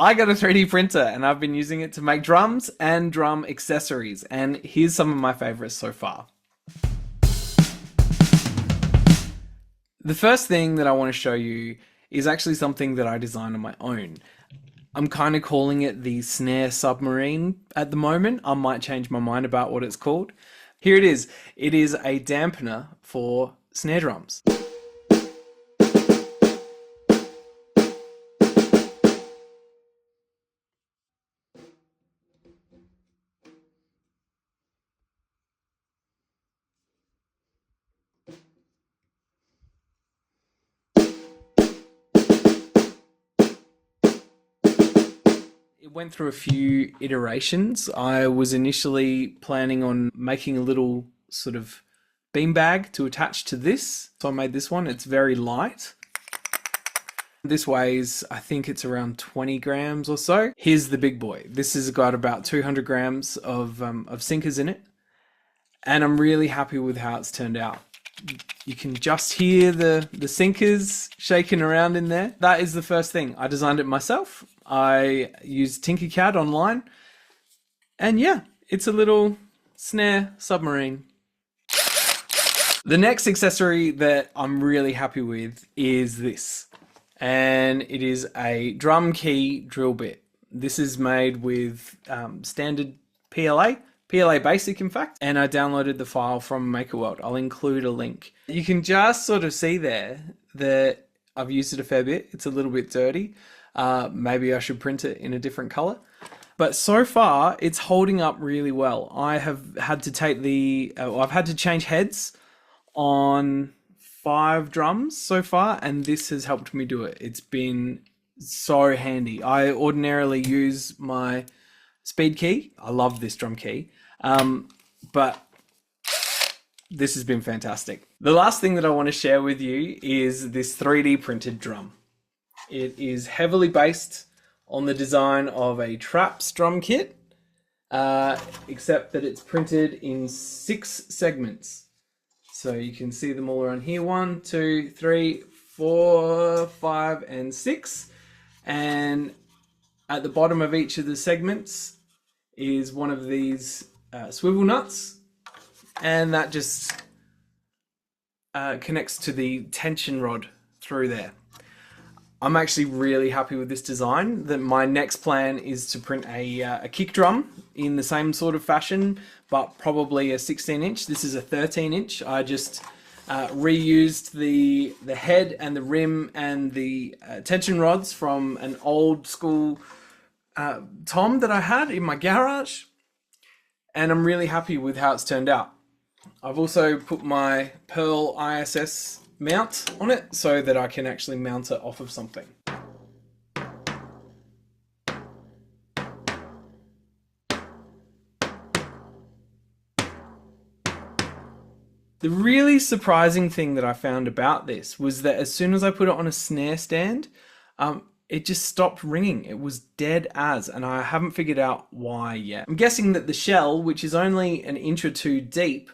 I got a 3D printer and I've been using it to make drums and drum accessories. And here's some of my favorites so far. The first thing that I want to show you is actually something that I designed on my own. I'm kind of calling it the Snare Submarine at the moment. I might change my mind about what it's called. Here it is. It is a dampener for snare drums. It went through a few iterations. I was initially planning on making a little sort of beanbag to attach to this. So I made this one. It's very light. This weighs, I think it's around 20 grams or so. Here's the big boy. This has got about 200 grams of sinkers in it. And I'm really happy with how it's turned out. You can just hear the sinkers shaking around in there. That is the first thing. I designed it myself. I used Tinkercad online. And yeah, it's a little snare submarine. The next accessory that I'm really happy with is this. And it is a drum key drill bit. This is made with standard PLA Basic in fact, and I downloaded the file from MakerWorld. I'll include a link. You can just sort of see there that I've used it a fair bit. It's a little bit dirty. Maybe I should print it in a different color. But so far, it's holding up really well. I have had to take I've had to change heads on 5 drums so far, and this has helped me do it. It's been so handy. I ordinarily use my speed key. I love this drum key, but this has been fantastic. The last thing that I want to share with you is this 3D printed drum. It is heavily based on the design of a Traps drum kit, except that it's printed in 6 segments. So you can see them all around here. 1, 2, 3, 4, 5, and 6. And at the bottom of each of the segments is one of these swivel nuts. And that just connects to the tension rod through there. I'm actually really happy with this design. That my next plan is to print a kick drum in the same sort of fashion, but probably a 16-inch. This is a 13-inch. I just reused the head and the rim and the tension rods from an old school tom that I had in my garage, and I'm really happy with how it's turned out. I've also put my Pearl ISS mount on it so that I can actually mount it off of something. The really surprising thing that I found about this was that as soon as I put it on a snare stand, it just stopped ringing. It was dead as, and I haven't figured out why yet. I'm guessing that the shell, which is only an inch or 2 deep,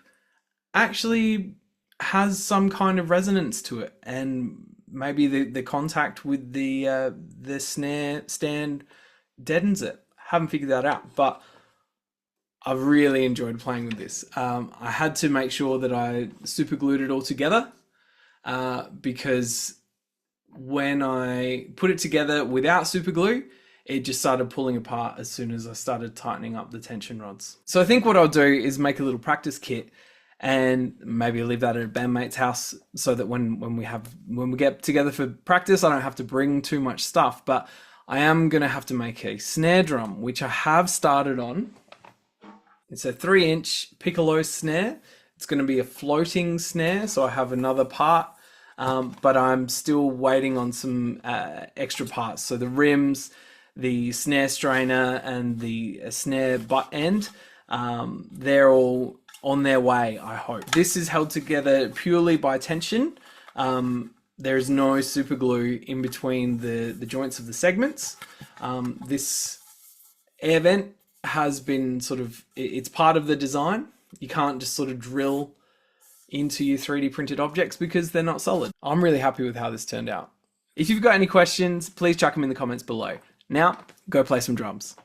actually has some kind of resonance to it, and maybe the contact with the snare stand deadens it. Haven't figured that out, but I've really enjoyed playing with this. I had to make sure that I super glued it all together because when I put it together without super glue, it just started pulling apart as soon as I started tightening up the tension rods. So I think what I'll do is make a little practice kit and maybe leave that at a bandmate's house so that when we get together for practice, I don't have to bring too much stuff. But I am going to have to make a snare drum, which I have started on. It's a 3-inch piccolo snare. It's going to be a floating snare, so I have another part, but I'm still waiting on some extra parts. So the rims, the snare strainer, and the snare butt end, they're all on their way, I hope. This is held together purely by tension. There is no super glue in between the joints of the segments. This air vent has been it's part of the design. You can't just sort of drill into your 3D printed objects because they're not solid. I'm really happy with how this turned out. If you've got any questions, please chuck them in the comments below. Now, go play some drums.